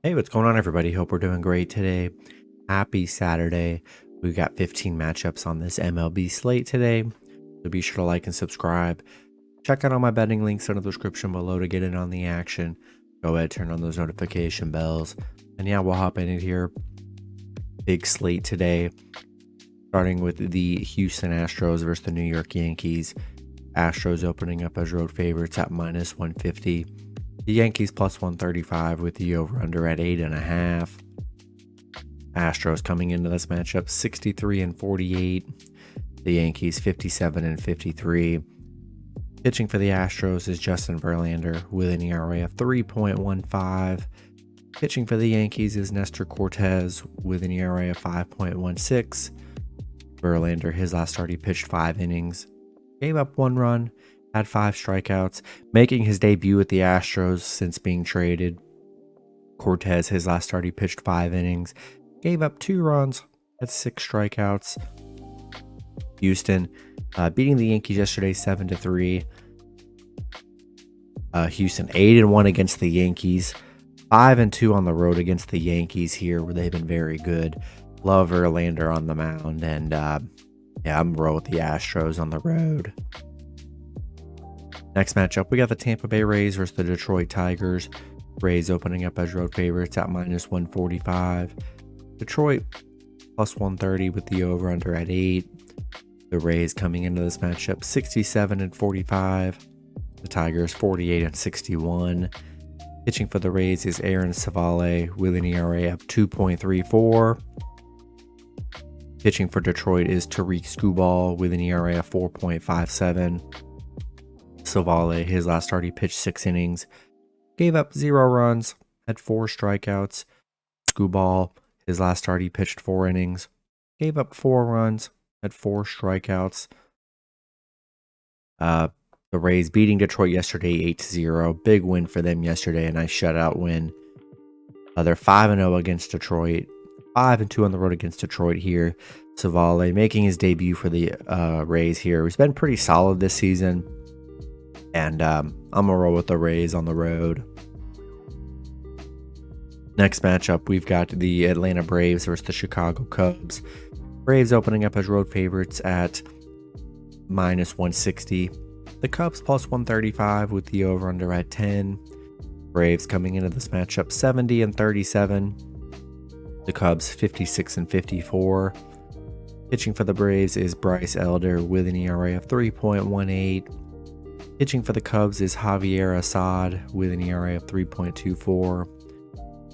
Hey, what's going on, everybody? Hope we're doing great today. Happy Saturday. We've got 15 matchups on this MLB slate today, so be sure to like and subscribe. Check out all my betting links in the description below to get in on the action. Go ahead, turn on those notification bells. And yeah, we'll hop in it here. Big slate today, starting with the Houston Astros versus the New York Yankees. Astros opening up as road favorites at minus 150. The Yankees plus 135 with the over-under at 8.5. Astros coming into this matchup 63-48. The Yankees 57-53. Pitching for the Astros is Justin Verlander with an ERA of 3.15. Pitching for the Yankees is Nestor Cortes with an ERA of 5.16. Verlander, his last start, he pitched 5 innings, gave up 1 run, had 5 strikeouts, making his debut with the Astros since being traded. Cortes, his last start, he pitched 5 innings, gave up 2 runs, had 6 strikeouts. Houston beating the Yankees yesterday 7-3. Houston 8-1 against the Yankees, 5-2 on the road against the Yankees here, where they've been very good. Love Verlander on the mound, and yeah, I'm roll with the Astros on the road. Next matchup, we got the Tampa Bay Rays versus the Detroit Tigers. Rays opening up as road favorites at minus 145. Detroit plus 130 with the over-under at 8. The Rays coming into this matchup 67-45. The Tigers 48-61. Pitching for the Rays is Aaron Savale with an ERA of 2.34. Pitching for Detroit is Tariq Skubal with an ERA of 4.57. Savale, his last start, he pitched 6 innings, gave up 0 runs, had 4 strikeouts. Skubal, his last start, he pitched 4 innings, gave up 4 runs, had 4 strikeouts. The Rays beating Detroit yesterday 8-0. Big win for them yesterday, a nice shutout win. They're 5-0 against Detroit, 5-2 on the road against Detroit here. Savale making his debut for the Rays here. He's been pretty solid this season. And I'm going to roll with the Rays on the road. Next matchup, we've got the Atlanta Braves versus the Chicago Cubs. Braves opening up as road favorites at minus 160. The Cubs plus 135 with the over-under at 10. Braves coming into this matchup 70-37. The Cubs 56-54. Pitching for the Braves is Bryce Elder with an ERA of 3.18. Pitching for the Cubs is Javier Assad with an ERA of 3.24.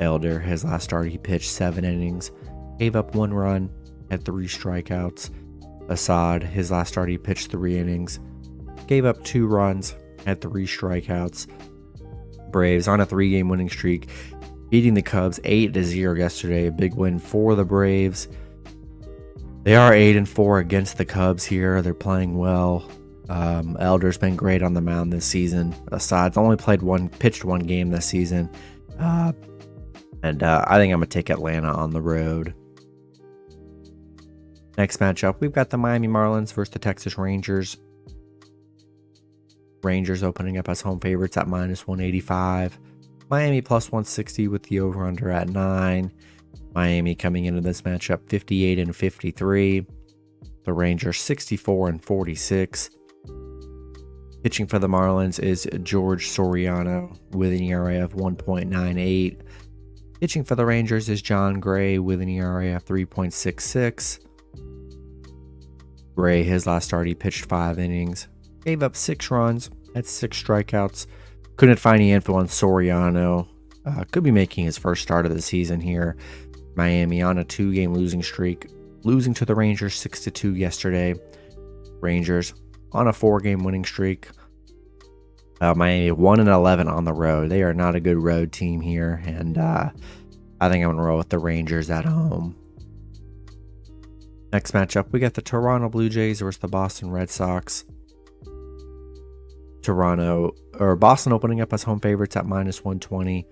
Elder, his last start, he pitched 7 innings, gave up 1 run, had 3 strikeouts. Assad, his last start, he pitched 3 innings, gave up 2 runs, had 3 strikeouts. Braves on a 3-game winning streak, beating the Cubs 8-0 yesterday. A big win for the Braves. They are 8-4 against the Cubs here. They're playing well. Elder's been great on the mound this season. Assad's only pitched one game this season. I think I'm going to take Atlanta on the road. Next matchup, we've got the Miami Marlins versus the Texas Rangers. Rangers opening up as home favorites at minus 185. Miami plus 160 with the over-under at 9. Miami coming into this matchup 58-53. The Rangers 64-46. Pitching for the Marlins is George Soriano with an ERA of 1.98. Pitching for the Rangers is John Gray with an ERA of 3.66. Gray, his last start, he pitched 5 innings, gave up 6 runs, had 6 strikeouts. Couldn't find any info on Soriano. Could be making his first start of the season here. Miami on a 2-game losing streak, losing to the Rangers 6-2 yesterday. Rangers on a 4-game winning streak. Miami 1-11 on the road. They are not a good road team here, and I think I'm going to roll with the Rangers at home. Next matchup, we got the Toronto Blue Jays versus the Boston Red Sox. Boston opening up as home favorites at minus 120.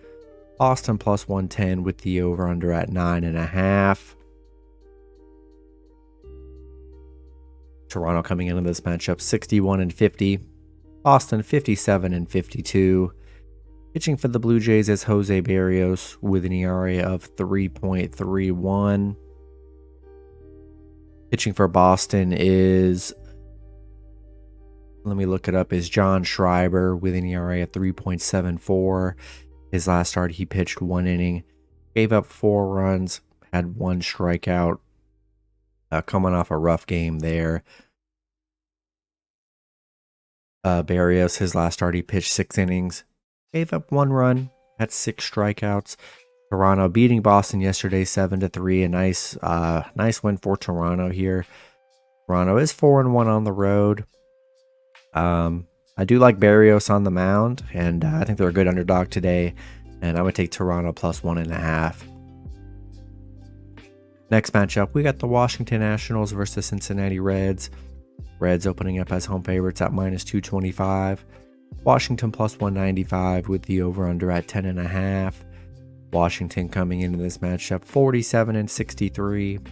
Boston plus 110 with the over-under at 9.5. Toronto coming into this matchup 61-50. Boston 57-52. Pitching for the Blue Jays is Jose Barrios with an ERA of 3.31. Pitching for Boston is, let me look it up, is John Schreiber with an ERA of 3.74. His last start, he pitched 1 inning, gave up 4 runs, had 1 strikeout, coming off a rough game there. Barrios, his last start, he pitched 6 innings, gave up 1 run, had 6 strikeouts. Toronto beating Boston yesterday 7-3. A nice win for Toronto here. Toronto is 4-1 on the road. I do like Barrios on the mound, and I think they're a good underdog today. And I'm going to take Toronto plus 1.5. Next matchup, we got the Washington Nationals versus Cincinnati Reds. Reds opening up as home favorites at minus 225. Washington plus 195 with the over-under at 10.5. Washington coming into this matchup 47-63.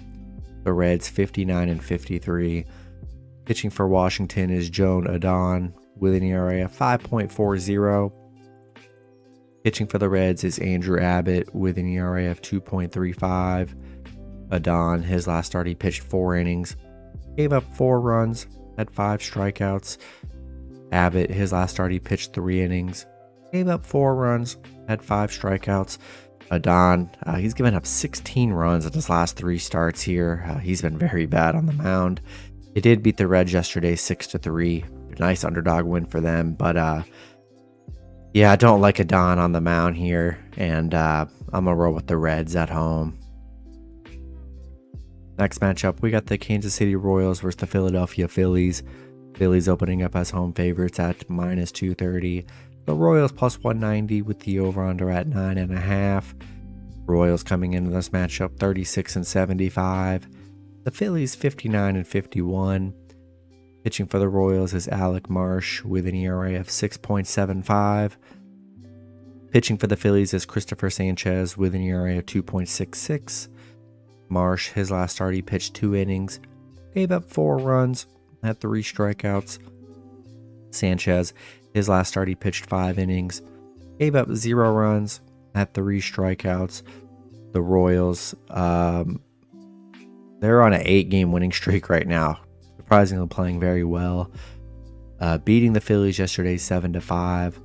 The Reds 59-53. Pitching for Washington is Joan Adon with an ERA of 5.40. Pitching for the Reds is Andrew Abbott with an ERA of 2.35. Adon, his last start, he pitched 4 innings, gave up 4 runs, had 5 strikeouts. Abbott, his last start, he pitched 3 innings, gave up 4 runs, had 5 strikeouts. Adon, he's given up 16 runs in his last 3 starts here. He's been very bad on the mound. They did beat the Reds yesterday 6-3. Nice underdog win for them, but yeah, I don't like Adon on the mound here, and I'm gonna roll with the Reds at home. Next matchup, we got the Kansas City Royals versus the Philadelphia Phillies. Phillies opening up as home favorites at minus 230. The Royals plus 190 with the over-under at 9.5. Royals coming into this matchup 36-75. The Phillies 59-51. Pitching for the Royals is Alec Marsh with an ERA of 6.75. Pitching for the Phillies is Christopher Sanchez with an ERA of 2.66. Marsh, his last start, he pitched 2 innings, gave up 4 runs, had 3 strikeouts. Sanchez, his last start, he pitched 5 innings, gave up 0 runs, had 3 strikeouts. The Royals, they're on an 8-game winning streak right now. Surprisingly playing very well. Beating the Phillies yesterday 7-5.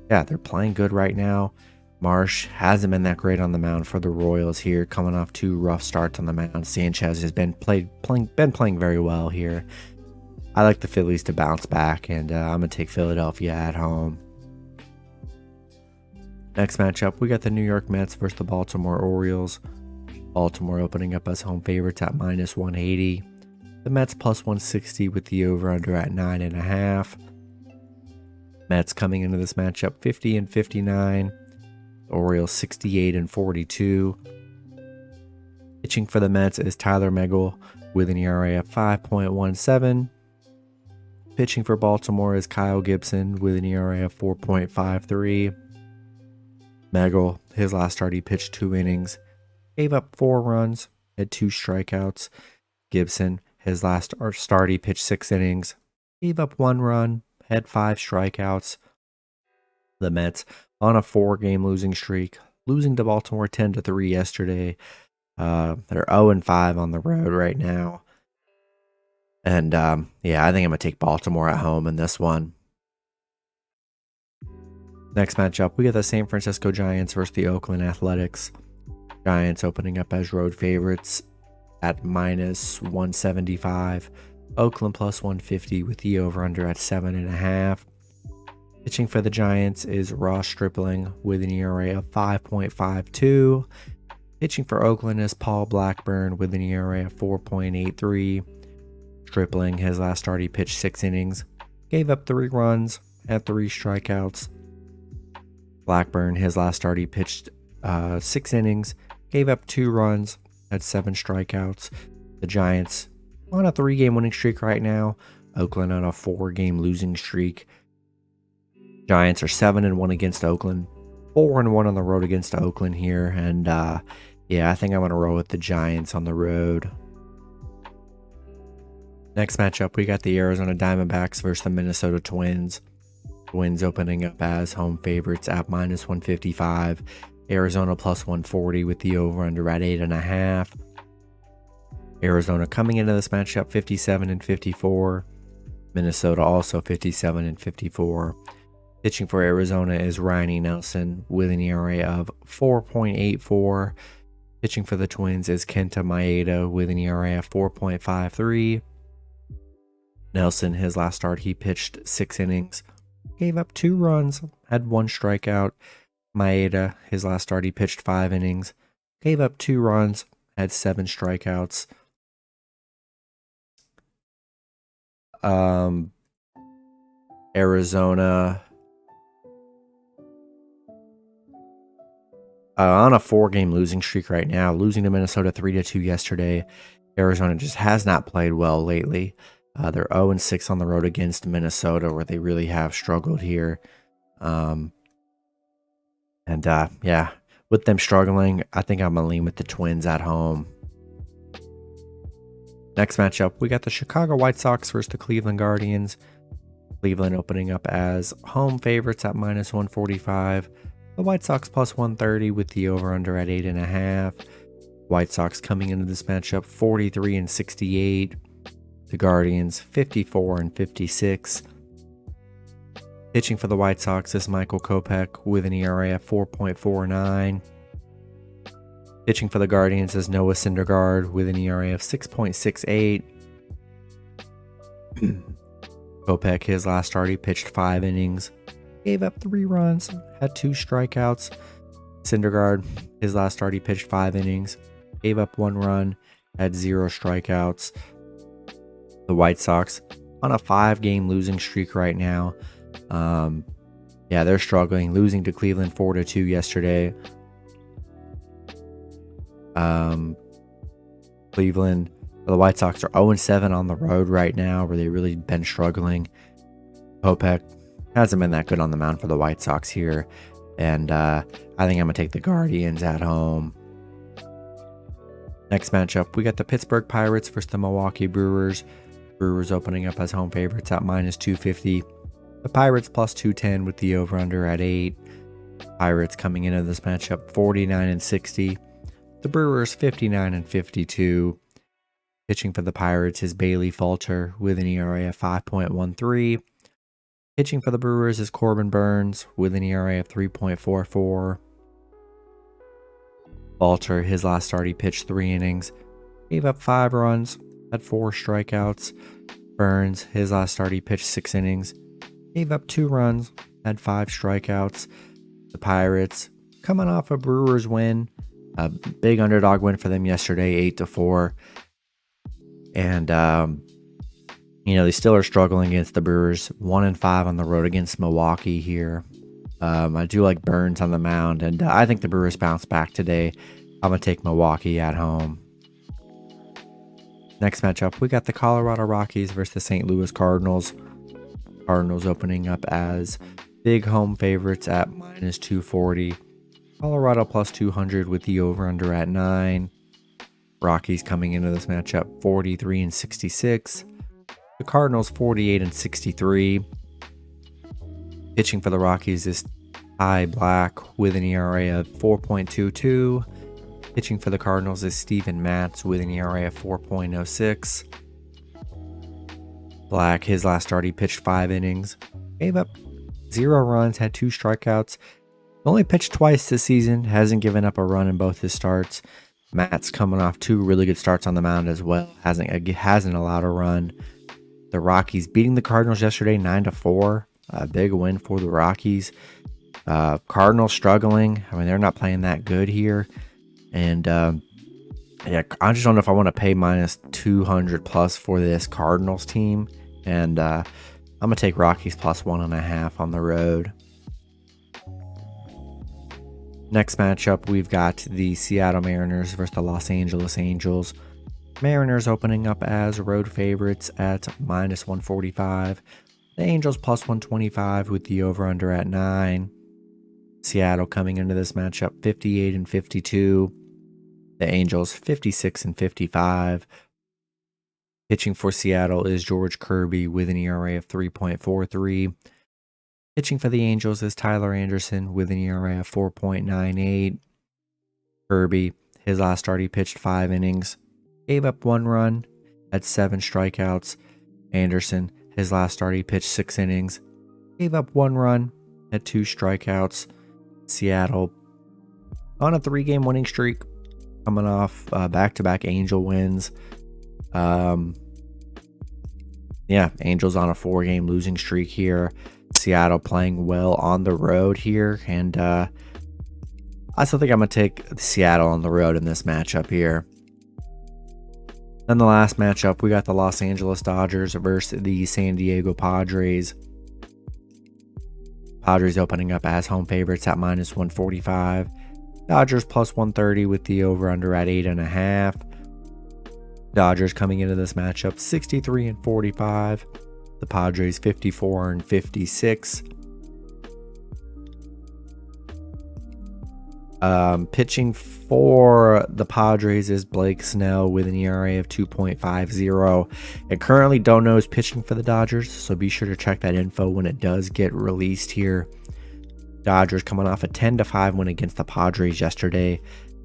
Yeah, they're playing good right now. Marsh hasn't been that great on the mound for the Royals here, coming off 2 rough starts on the mound. Sanchez has been playing very well here. I like the Phillies to bounce back, and I'm going to take Philadelphia at home. Next matchup, we got the New York Mets versus the Baltimore Orioles. Baltimore opening up as home favorites at minus 180. The Mets plus 160 with the over-under at 9.5. Mets coming into this matchup 50-59. Orioles 68-42. Pitching for the Mets is Tyler Megill with an ERA of 5.17. Pitching for Baltimore is Kyle Gibson with an ERA of 4.53. Megill, his last start, he pitched 2 innings, gave up 4 runs, had 2 strikeouts. Gibson, his last start, he pitched 6 innings, gave up 1 run, had 5 strikeouts. The Mets on a 4-game losing streak, losing to Baltimore 10-3 yesterday. They're 0-5 on the road right now. And yeah, I think I'm going to take Baltimore at home in this one. Next matchup, we got the San Francisco Giants versus the Oakland Athletics. Giants opening up as road favorites at minus 175. Oakland plus 150 with the over-under at 7.5. Pitching for the Giants is Ross Stripling with an ERA of 5.52. Pitching for Oakland is Paul Blackburn with an ERA of 4.83. Stripling, his last start, he pitched 6 innings, gave up 3 runs, had 3 strikeouts. Blackburn, his last start, he pitched 6 innings, gave up 2 runs, had 7 strikeouts. The Giants on a 3-game winning streak right now. Oakland on a 4-game losing streak. Giants are 7-1 against Oakland, 4-1 on the road against Oakland here, and yeah, I think I'm going to roll with the Giants on the road. Next matchup, we got the Arizona Diamondbacks versus the Minnesota Twins. Twins opening up as home favorites at -155. Arizona +140 with the over-under at 8.5. Arizona coming into this matchup 57-54. Minnesota also 57-54. Pitching for Arizona is Ryan Nelson with an ERA of 4.84. Pitching for the Twins is Kenta Maeda with an ERA of 4.53. Nelson, his last start, he pitched 6 innings, gave up 2 runs, had 1 strikeout. Maeda, his last start, he pitched 5 innings, gave up 2 runs, had 7 strikeouts. Arizona on a 4-game losing streak right now, losing to Minnesota 3-2 yesterday. Arizona just has not played well lately. They're 0-6 on the road against Minnesota, where they really have struggled here. Yeah, with them struggling, I think I'm going to lean with the Twins at home. Next matchup, we got the Chicago White Sox versus the Cleveland Guardians. Cleveland opening up as home favorites at -145. The White Sox +130 with the over-under at 8.5. White Sox coming into this matchup 43-68. The Guardians 54-56. Pitching for the White Sox is Michael Kopech with an ERA of 4.49. Pitching for the Guardians is Noah Syndergaard with an ERA of 6.68. Kopech, his last start, he pitched 5 innings, gave up 3 runs, had 2 strikeouts. Syndergaard, his last start, he pitched 5 innings, gave up 1 run, had 0 strikeouts. The White Sox on a 5-game losing streak right now. Yeah, they're struggling, losing to Cleveland 4-2 yesterday. Cleveland, the White Sox are 0-7 on the road right now, where they've really been struggling. Kopech hasn't been that good on the mound for the White Sox here, and I think I'm going to take the Guardians at home. Next matchup, we got the Pittsburgh Pirates versus the Milwaukee Brewers. Brewers opening up as home favorites at -250. The Pirates +210 with the over-under at 8. Pirates coming into this matchup 49-60. The Brewers 59-52. Pitching for the Pirates is Bailey Falter with an ERA of 5.13. Pitching for the Brewers is Corbin Burns with an ERA of 3.44. Falter, his last start, he pitched 3 innings, gave up 5 runs, had 4 strikeouts. Burns, his last start, he pitched 6 innings, gave up 2 runs, had 5 strikeouts. The Pirates, coming off a Brewers win, a big underdog win for them yesterday, 8-4. And, they still are struggling against the Brewers, 1-5 on the road against Milwaukee here. I do like Burns on the mound, and I think the Brewers bounce back today. I'm going to take Milwaukee at home. Next matchup, we got the Colorado Rockies versus the St. Louis Cardinals. Cardinals opening up as big home favorites at -240. Colorado +200 with the over-under at 9. Rockies coming into this matchup 43-66. The Cardinals 48-63. Pitching for the Rockies is Ty Black with an ERA of 4.22. Pitching for the Cardinals is Steven Matz with an ERA of 4.06. Black, his last start, he pitched 5 innings, gave up 0 runs, had 2 strikeouts. Only pitched twice this season, hasn't given up a run in both his starts. Matt's coming off 2 really good starts on the mound as well, hasn't allowed a run. The Rockies beating the Cardinals yesterday 9-4, a big win for the Rockies. Cardinals struggling. I mean, they're not playing that good here. And I just don't know if I want to pay -200 plus for this Cardinals team. And I'm going to take Rockies +1.5 on the road. Next matchup, we've got the Seattle Mariners versus the Los Angeles Angels. Mariners opening up as road favorites at -145. The Angels +125 with the over-under at 9. Seattle coming into this matchup 58-52. The Angels 56-55. Pitching for Seattle is George Kirby with an ERA of 3.43. Pitching for the Angels is Tyler Anderson with an ERA of 4.98. Kirby, his last start, he pitched 5 innings, gave up 1 run, had 7 strikeouts. Anderson, his last start, he pitched 6 innings, gave up 1 run, had 2 strikeouts. Seattle on a 3-game winning streak, coming off back-to-back Angel wins. Angels on a 4-game losing streak here. Seattle playing well on the road here, and I still think I'm going to take Seattle on the road in this matchup here. Then the last matchup, we got the Los Angeles Dodgers versus the San Diego Padres. Padres opening up as home favorites at -145. Dodgers +130 with the over-under at 8.5. Dodgers coming into this matchup 63-45. The Padres 54-56. Pitching for the Padres is Blake Snell with an ERA of 2.50. And currently don't know who's pitching for the Dodgers, so be sure to check that info when it does get released here. Dodgers coming off a 10-5 win against the Padres yesterday.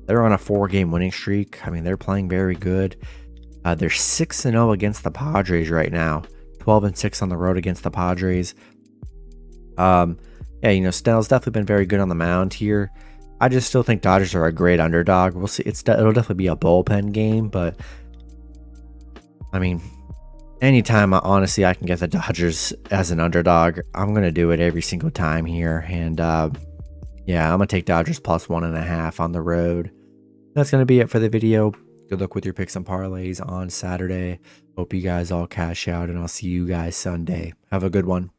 They're on a 4-game winning streak. I mean, they're playing very good. They're 6-0 against the Padres right now. 12-6 on the road against the Padres. Snell's definitely been very good on the mound here. I just still think Dodgers are a great underdog. We'll see. It'll definitely be a bullpen game, but I mean, anytime honestly I can get the Dodgers as an underdog, I'm gonna do it every single time here. And I'm gonna take Dodgers +1.5 on the road. That's gonna be it for the video. Good luck with your picks and parlays on Saturday. Hope you guys all cash out, and I'll see you guys Sunday. Have a good one.